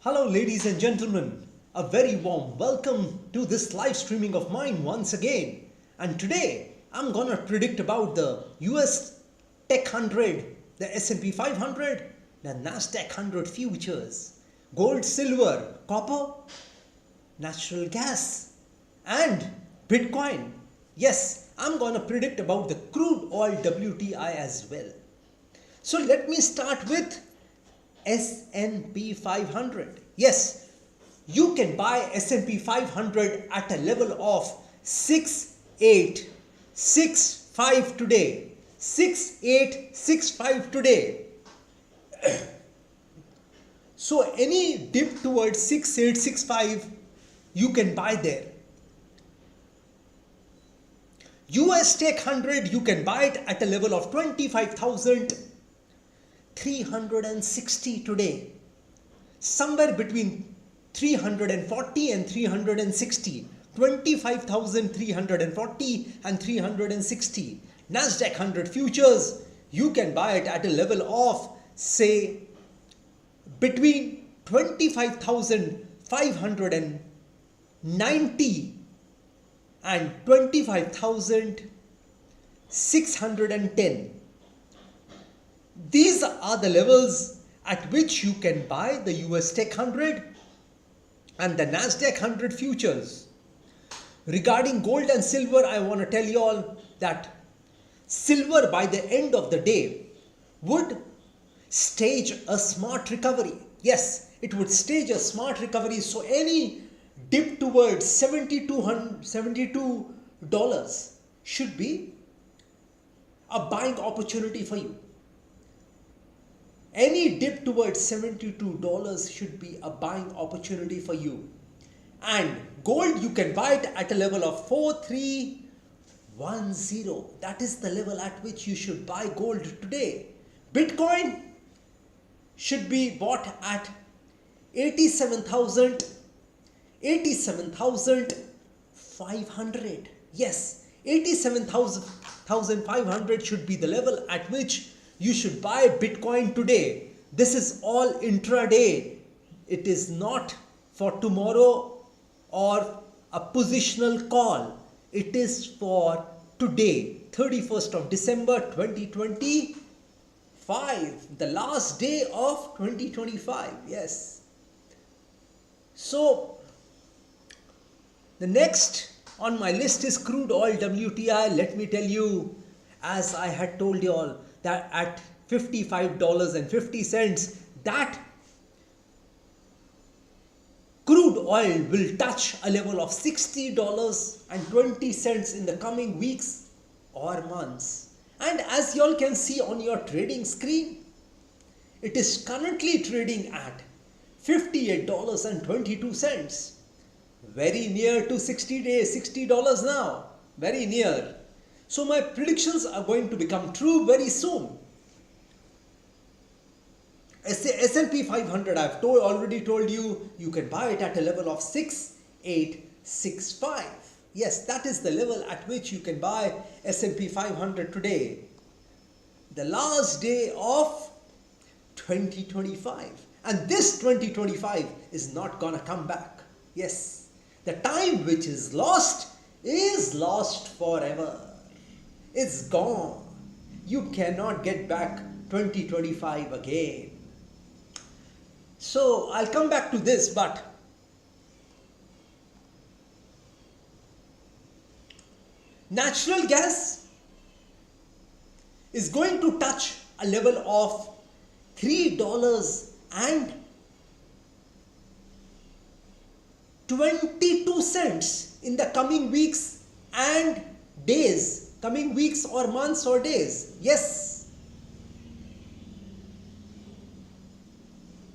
Hello ladies and gentlemen, a very warm welcome to this live streaming of mine once again. And today I'm gonna predict about the US Tech 100, the S&P 500, the Nasdaq 100 futures, gold, silver, copper, natural gas and Bitcoin. Yes, I'm gonna predict about the crude oil WTI as well. So let me start with S&P 500. Yes, you can buy S&P 500 at a level of 6865 today. 6865 today. So any dip towards 6865 you can buy there. US Tech 100 you can buy it at a level of 25,360 today. Somewhere between 340 and 360. 25,340 and 360. Nasdaq 100 futures you can buy it at a level of say between 25,590 and 25,610. These are the levels at which you can buy the US Tech 100 and the Nasdaq 100 futures. Regarding gold and silver, I want to tell you all that silver by the end of the day would stage a smart recovery. Yes, it would stage a smart recovery. So any dip towards $72 should be a buying opportunity for you. Any dip towards $72 should be a buying opportunity for you. And gold you can buy it at a level of 4310. That is the level at which you should buy gold today. Bitcoin should be bought at 87,500. Yes, 87,500 should be the level at which you should buy Bitcoin today. This is all intraday. It is not for tomorrow or a positional call. It is for today, 31st of December 2025, the last day of 2025. Yes. So the next on my list is crude oil WTI. Let me tell you, as I had told you all, that at $55.50 that crude oil will touch a level of $60.20 in the coming weeks or months. And as you all can see on your trading screen, it is currently trading at $58.22. Very near to $60 now. Very near. So my predictions are going to become true very soon. S&P 500, I've already told you, you can buy it at a level of 6865. Yes, that is the level at which you can buy S&P 500 today. The last day of 2025. And this 2025 is not gonna come back. Yes, the time which is lost forever. It's gone. You cannot get back 2025 again. So I'll come back to this, but natural gas is going to touch a level of $3.22 in the coming weeks and days. Coming weeks or months or days. Yes.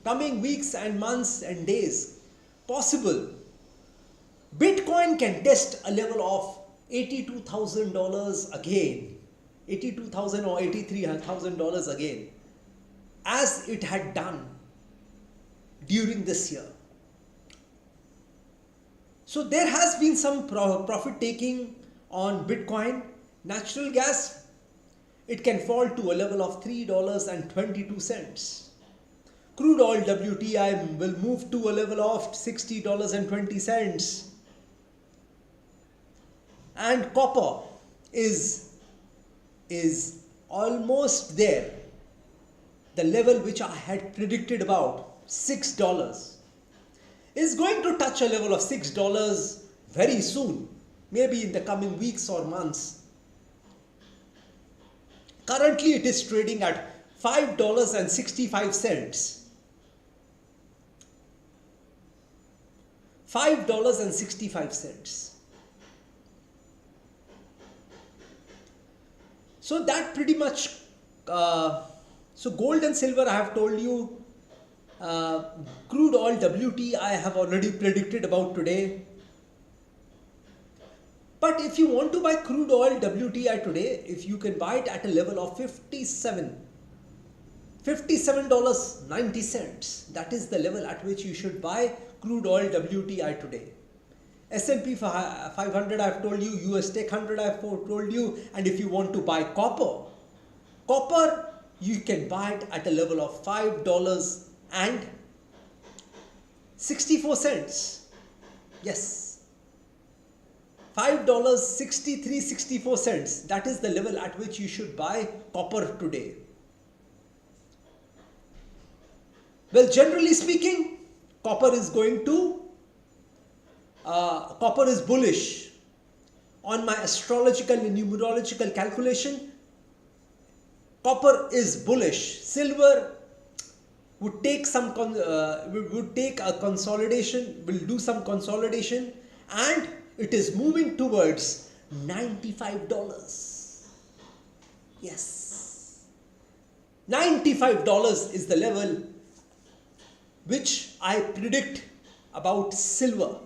Coming weeks and months and days. Possible. Bitcoin can test a level of $82,000 again. $82,000 or $83,000 again. As it had done during this year. So there has been some profit taking on Bitcoin. Natural gas, it can fall to a level of $3.22. Crude oil WTI will move to a level of $60.20. And copper is almost there. The level which I had predicted about, $6, is going to touch a level of $6 very soon, maybe in the coming weeks or months. Currently it is trading at $5.65. $5.65. So that pretty much, so gold and silver I have told you, crude oil WT I have already predicted about today. But if you want to buy crude oil WTI today, if you can buy it at a level of $57.90, that is the level at which you should buy crude oil WTI today. S&P 500 I have told you, US Tech 100 I have told you, and if you want to buy copper you can buy it at a level of $5.64. Yes, $5.6364. That is the level at which you should buy copper today. Well, generally speaking, copper is bullish. On my astrological and numerological calculation, copper is bullish. Silver would take some consolidation, will do some consolidation, and it is moving towards $95. Yes, $95 is the level which I predict about silver.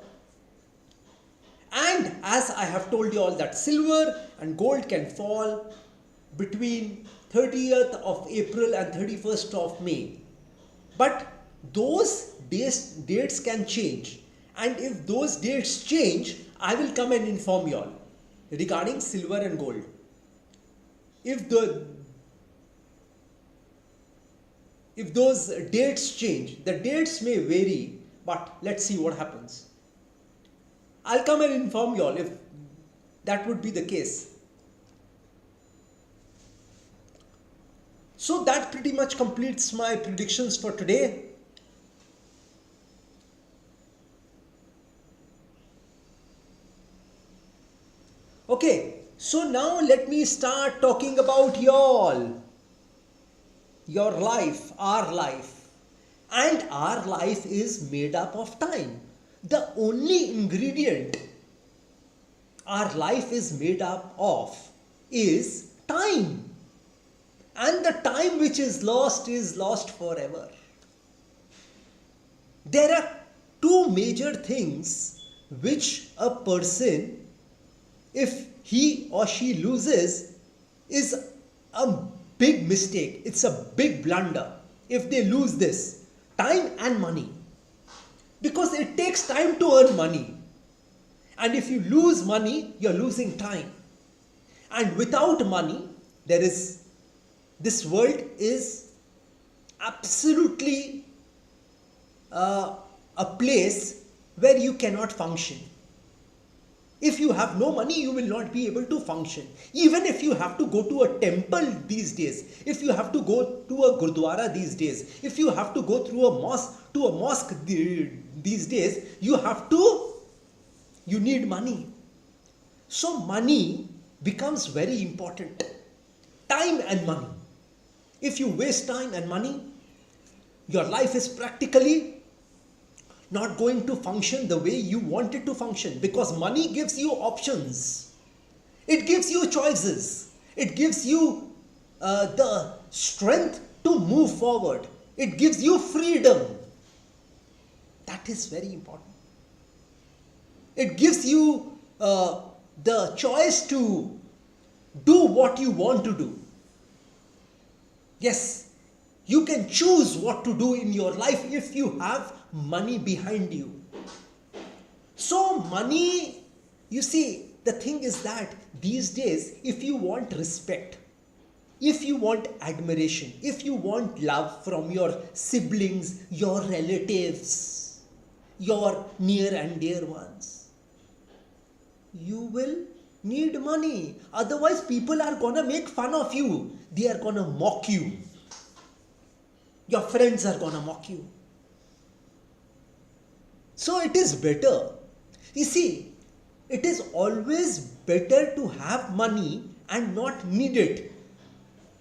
And as I have told you all that silver and gold can fall between 30th of April and 31st of May. But those dates can change. And if those dates change, I will come and inform you all regarding silver and gold. If those dates change, the dates may vary, but let's see what happens. I'll come and inform you all if that would be the case. So that pretty much completes my predictions for today. Okay, so now let me start talking about your life, our life. And our life is made up of time. The only ingredient our life is made up of is time. And the time which is lost forever. There are two major things which a person, if he or she loses, is a big mistake. It's a big blunder if they lose this: time and money. Because it takes time to earn money. And if you lose money, you're losing time. And without money, this world is absolutely a place where you cannot function. If you have no money, you will not be able to function. Even if you have to go to a temple these days, if you have to go to a gurdwara these days, if you have to go through a mosque these days, you need money. So money becomes very important. Time and money. If you waste time and money, your life is practically not going to function the way you want it to function, because money gives you options. It gives you choices. It gives you the strength to move forward. It gives you freedom. That is very important. It gives you the choice to do what you want to do. Yes, you can choose what to do in your life if you have money behind you. So money, you see, the thing is that these days, if you want respect, if you want admiration, if you want love from your siblings, your relatives, your near and dear ones, you will need money. Otherwise, people are gonna make fun of you. They are gonna mock you. Your friends are gonna mock you. So it is better. You see, it is always better to have money and not need it,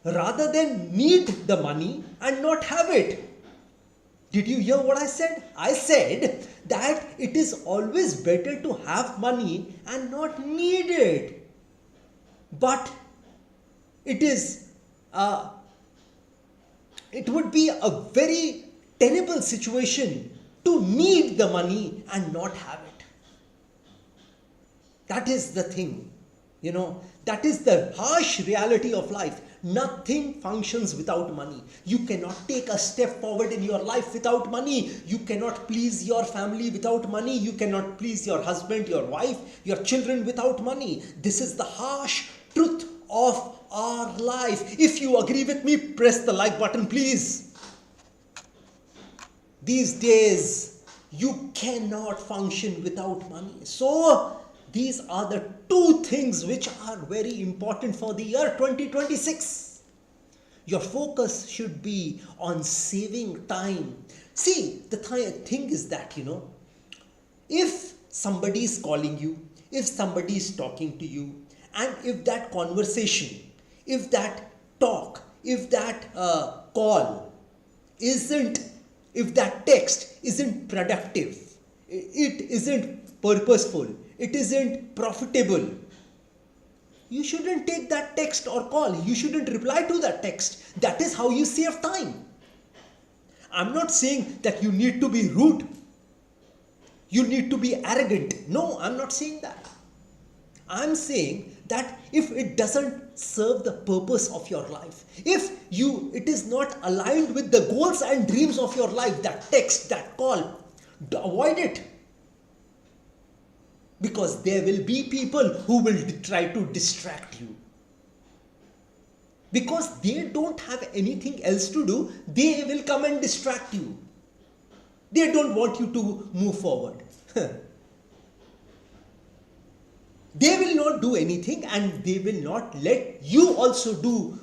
rather than need the money and not have it. Did you hear what I said? I said that it is always better to have money and not need it. But it would be a very terrible situation to need the money and not have it. That is the thing. That is the harsh reality of life. Nothing functions without money. You cannot take a step forward in your life without money. You cannot please your family without money. You cannot please your husband, your wife, your children without money. This is the harsh truth of our life. If you agree with me, press the like button, please. These days, you cannot function without money. So, these are the two things which are very important for the year 2026. Your focus should be on saving time. See, the thing is that, if somebody is calling you, if somebody is talking to you, and if that conversation, if that talk, if that call if that text isn't productive, it isn't purposeful, it isn't profitable, you shouldn't take that text or call. You shouldn't reply to that text. That is how you save time. I'm not saying that you need to be rude. You need to be arrogant. No, I'm not saying that. I'm saying that if it doesn't serve the purpose of your life, if it is not aligned with the goals and dreams of your life, that text, that call, avoid it. Because there will be people who will try to distract you. Because they don't have anything else to do, they will come and distract you. They don't want you to move forward. They will not do anything, and they will not let you also do.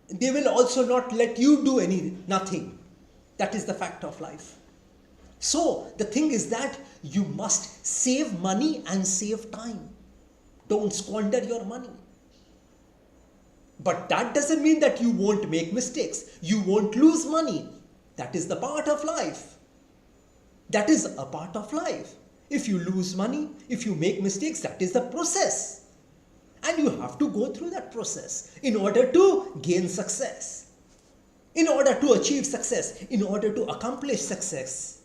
They will also not let you do nothing. That is the fact of life. So the thing is that you must save money and save time. Don't squander your money. But that doesn't mean that you won't make mistakes. You won't lose money. That is the part of life. That is a part of life. If you lose money, if you make mistakes, that is the process. And you have to go through that process in order to gain success, in order to achieve success, in order to accomplish success.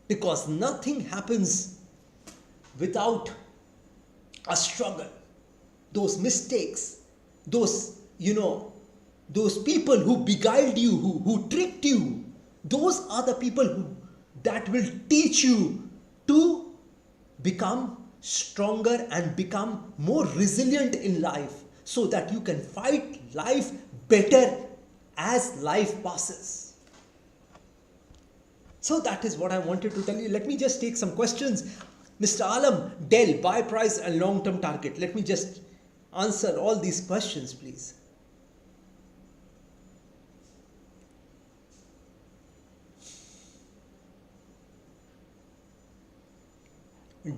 Because nothing happens without a struggle. Those mistakes, those people who beguiled you, who tricked you, those are the people that will teach you to become stronger and become more resilient in life, so that you can fight life better as life passes. So that is what I wanted to tell you. Let me just take some questions. Mr. Alam, Dell, buy price and long-term target. Let me just answer all these questions, please.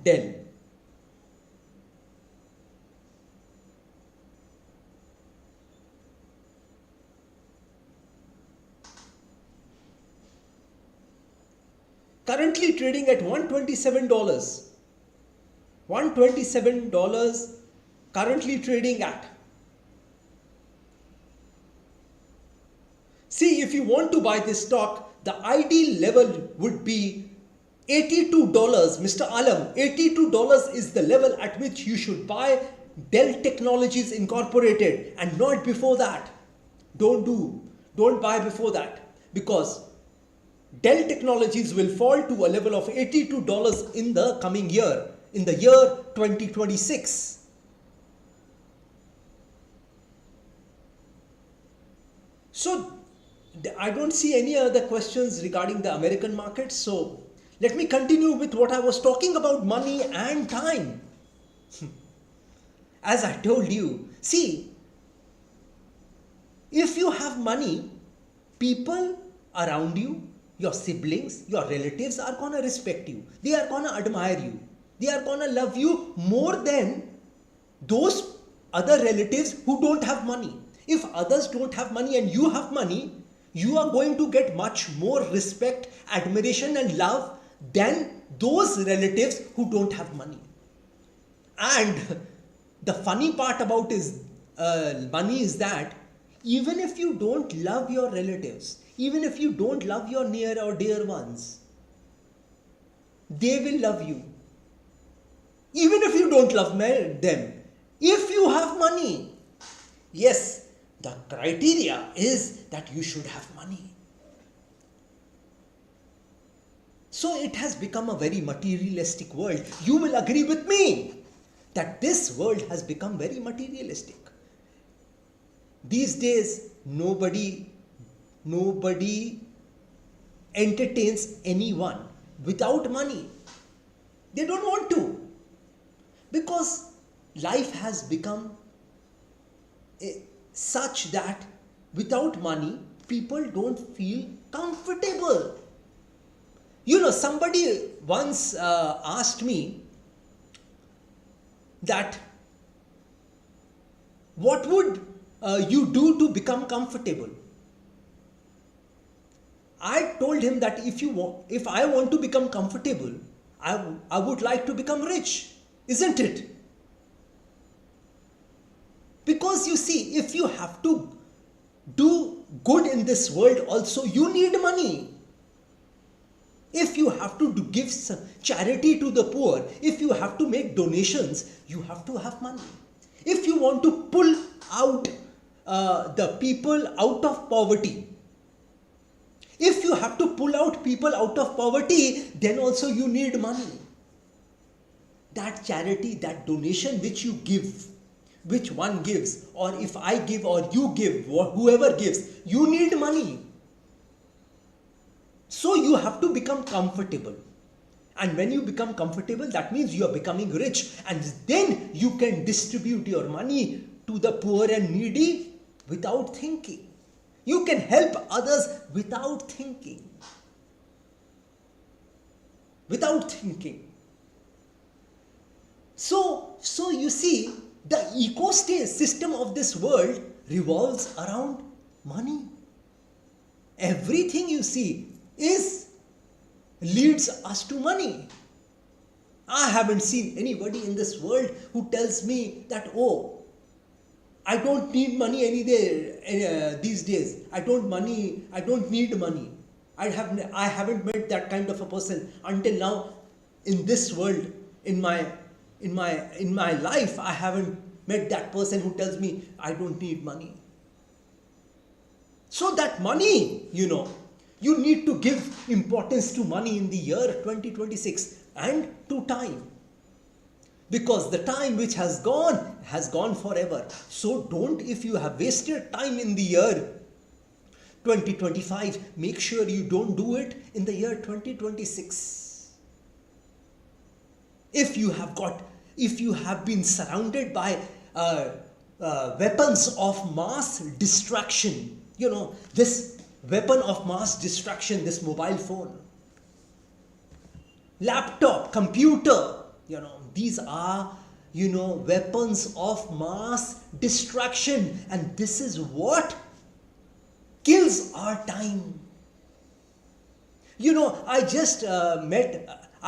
Dell. Currently trading at $127. $127 currently trading at. See, if you want to buy this stock, the ideal level would be $82. Mr. Alam, $82 is the level at which you should buy Dell Technologies Incorporated, and not before that. Don't buy before that, because Dell Technologies will fall to a level of $82 in the coming year, in the year 2026. So I don't see any other questions regarding the American market. So let me continue with what I was talking about, money and time. As I told you, see, if you have money, people around you, your siblings, your relatives are gonna respect you. They are gonna admire you. They are gonna love you more than those other relatives who don't have money. If others don't have money and you have money, you are going to get much more respect, admiration and love than those relatives who don't have money. And the funny part about money is that even if you don't love your relatives, even if you don't love your near or dear ones, they will love you. Even if you don't love them, if you have money, yes, the criteria is that you should have money. So it has become a very materialistic world. You will agree with me that this world has become very materialistic. These days, nobody entertains anyone without money. They don't want to. Because life has become such that without money, people don't feel comfortable. You know, somebody once asked me that what would you do to become comfortable? I told him that if I want to become comfortable, I would like to become rich, isn't it? Because you see, if you have to do good in this world also, you need money. If you have to give some charity to the poor, if you have to make donations, you have to have money. If you want to pull out the people out of poverty, if you have to pull out people out of poverty, then also you need money. That charity, that donation which you give, which one gives, or if I give or you give, or whoever gives, you need money. So you have to become comfortable. And when you become comfortable, that means you are becoming rich. And then you can distribute your money to the poor and needy without thinking. You can help others without thinking. Without thinking. So you see, the ecosystem of this world revolves around money. Everything you see leads us to money. I haven't seen anybody in this world who tells me that, oh, I don't need money these days. I don't need money. I haven't met that kind of a person until now in this world. In my life, I haven't met that person who tells me I don't need money. So that money, you need to give importance to money in the year 2026 and to time. Because the time which has gone forever. So if you have wasted time in the year 2025, make sure you don't do it in the year 2026. If you have been surrounded by weapons of mass distraction, this weapon of mass distraction, this mobile phone, laptop, computer, these are, weapons of mass distraction. And this is what kills our time. I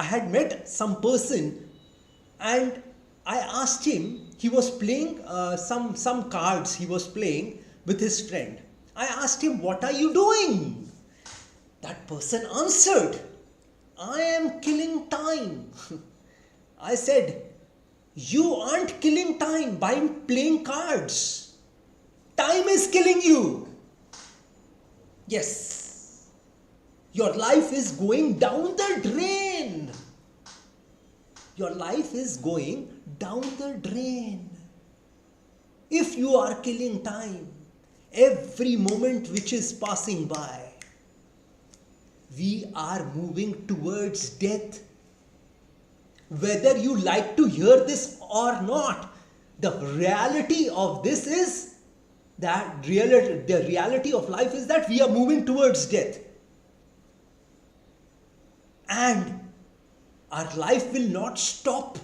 had met some person and I asked him, he was playing some cards he was playing with his friend. I asked him, what are you doing? That person answered, I am killing time. I said, you aren't killing time by playing cards. Time is killing you. Yes. Your life is going down the drain. Your life is going down the drain. If you are killing time, every moment which is passing by, we are moving towards death. Whether you like to hear this or not, the reality of this is that the reality of life is that we are moving towards death. And our life will not stop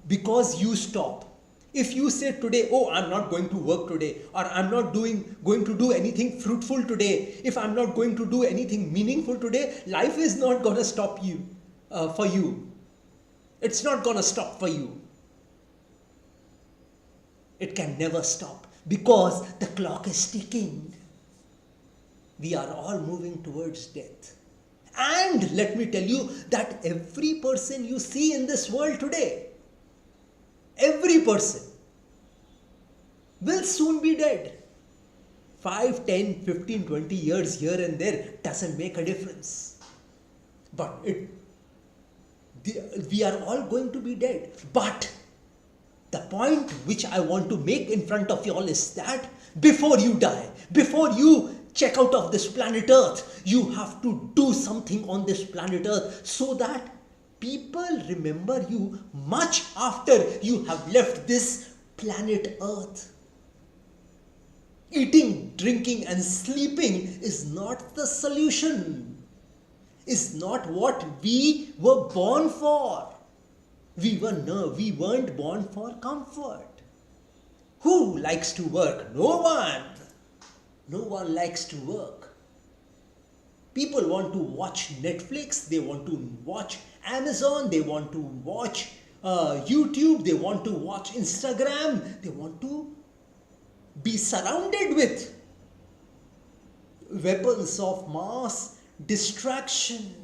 because you stop. If you say today, oh, I'm not going to work today, or I'm not going to do anything fruitful today, if I'm not going to do anything meaningful today, life is not going to stop you, for you. It's not going to stop for you. It can never stop because the clock is ticking. We are all moving towards death. And let me tell you that every person you see in this world today, every person will soon be dead. 5, 10, 15, 20 years here and there doesn't make a difference. But we are all going to be dead. But the point which I want to make in front of you all is that before you die, before you check out of this planet Earth, you have to do something on this planet Earth so that people remember you much after you have left this planet Earth. Eating, drinking and sleeping is not the solution. Is not what we were born for. We weren't born for comfort. Who likes to work? No one. No one likes to work. People want to watch Netflix, they want to watch Amazon, they want to watch YouTube, they want to watch Instagram, they want to be surrounded with weapons of mass distraction.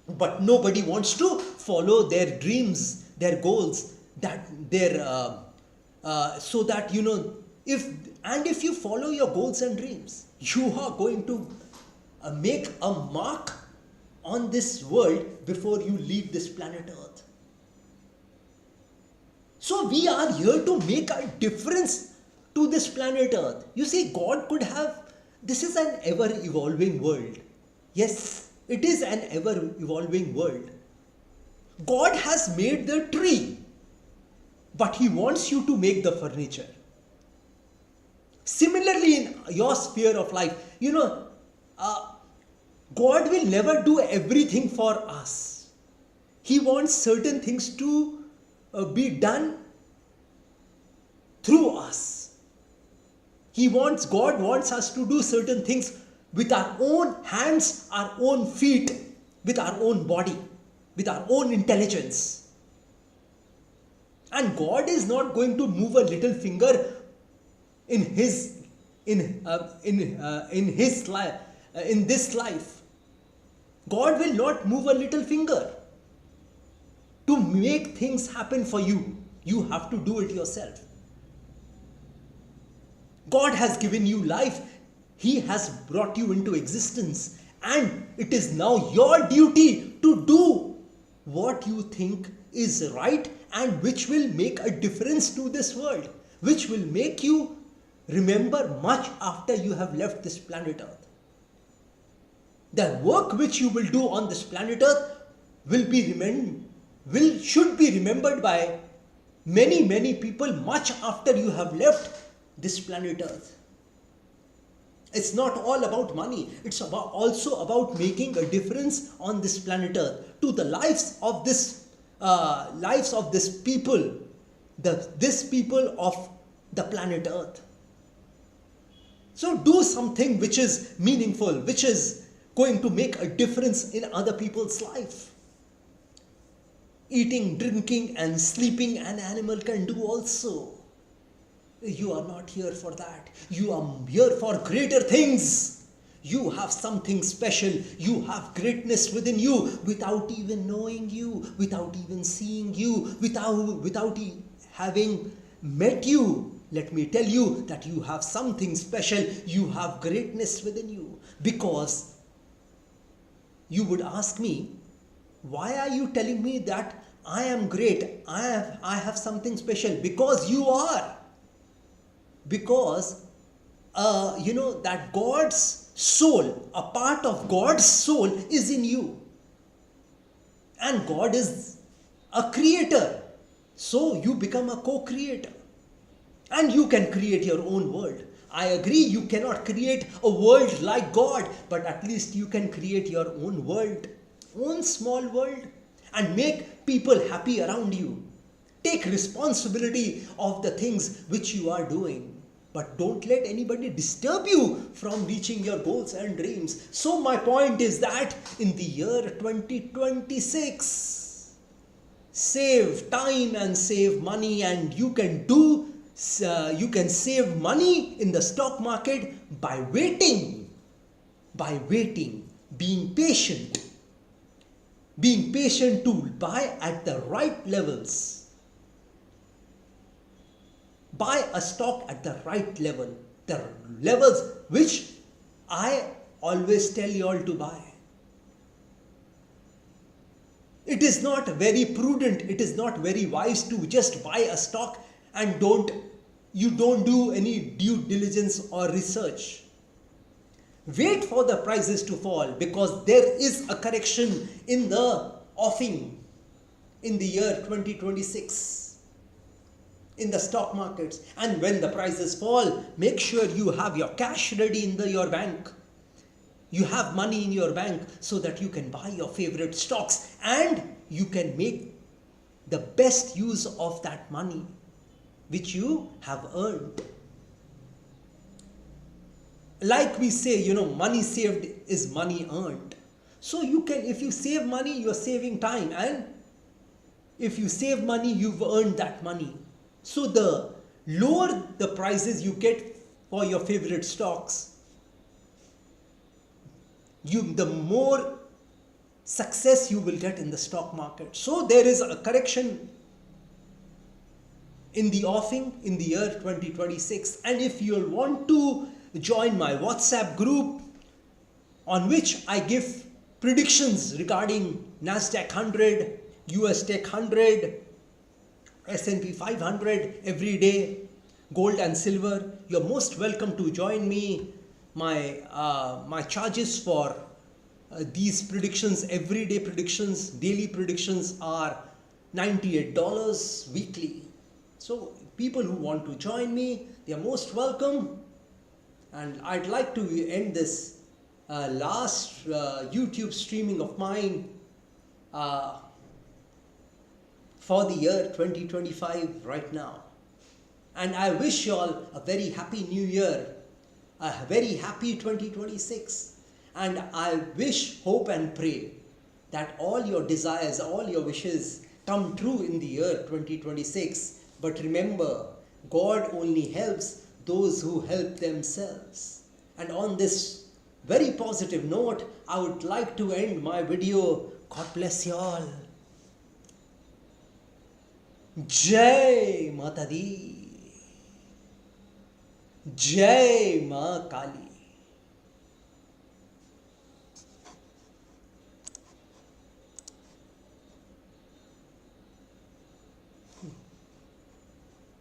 But nobody wants to follow their dreams, their goals, so that if you follow your goals and dreams, you are going to make a mark on this world before you leave this planet Earth. So we are here to make a difference to this planet Earth. You see, God could have, this is an ever-evolving world. Yes, it is an ever-evolving world. God has made the tree, but He wants you to make the furniture. Similarly, in your sphere of life, God will never do everything for us. He wants certain things to be done through us. God wants us to do certain things with our own hands, our own feet, with our own body, with our own intelligence. And God is not going to move a little finger in this life. God will not move a little finger to make things happen for you. You have to do it yourself. God has given you life. He has brought you into existence, and it is now your duty to do what you think is right and which will make a difference to this world, which will make you remember much after you have left this planet Earth. The work which you will do on this planet Earth should be remembered by many, many people much after you have left this planet Earth. It's not all about money. It's also about making a difference on this planet Earth to the lives of this people, this people of the planet Earth. So do something which is meaningful, which is going to make a difference in other people's life. Eating, drinking and sleeping an animal can do also. You are not here for that. You are here for greater things. You have something special. You have greatness within you without even knowing you, without even seeing you, without having met you. Let me tell you that you have something special. You have greatness within you. Because you would ask me, why are you telling me that I am great? I have something special. Because you are. because that God's soul, a part of God's soul is in you, and God is a creator, so you become a co-creator and you can create your own world. I agree, you cannot create a world like God, but at least you can create your own world, own small world, and make people happy around you. Take responsibility of the things which you are doing, but don't let anybody disturb you from reaching your goals and dreams. So my point is that in the year 2026, save time and save money, and you can save money in the stock market by waiting, being patient to buy at the right levels. Buy a stock at the right level, the levels which I always tell you all to buy. It is not very prudent, it is not very wise to just buy a stock and you don't do any due diligence or research. Wait for the prices to fall, because there is a correction in the offing in the year 2026 in the stock markets. And when the prices fall, make sure you have your cash ready in your bank. You have money in your bank so that you can buy your favorite stocks and you can make the best use of that money which you have earned. Like we say, money saved is money earned. So if you save money, you are saving time, and if you save money, you've earned that money. So the lower the prices you get for your favorite stocks, the more success you will get in the stock market. So there is a correction in the offing in the year 2026. And if you want to join my WhatsApp group, on which I give predictions regarding Nasdaq 100, US Tech 100, S&P 500 every day, gold and silver, you're most welcome to join me. My charges for these predictions, everyday predictions, daily predictions, are $98 weekly. So people who want to join me, they are most welcome. And I'd like to end this last YouTube streaming of mine for the year 2025 right now. And I wish you all a very happy new year, a very happy 2026. And I wish, hope and pray that all your desires, all your wishes come true in the year 2026. But remember, God only helps those who help themselves. And on this very positive note, I would like to end my video. God bless you all. Jai Mata Di, Jai Ma Kali.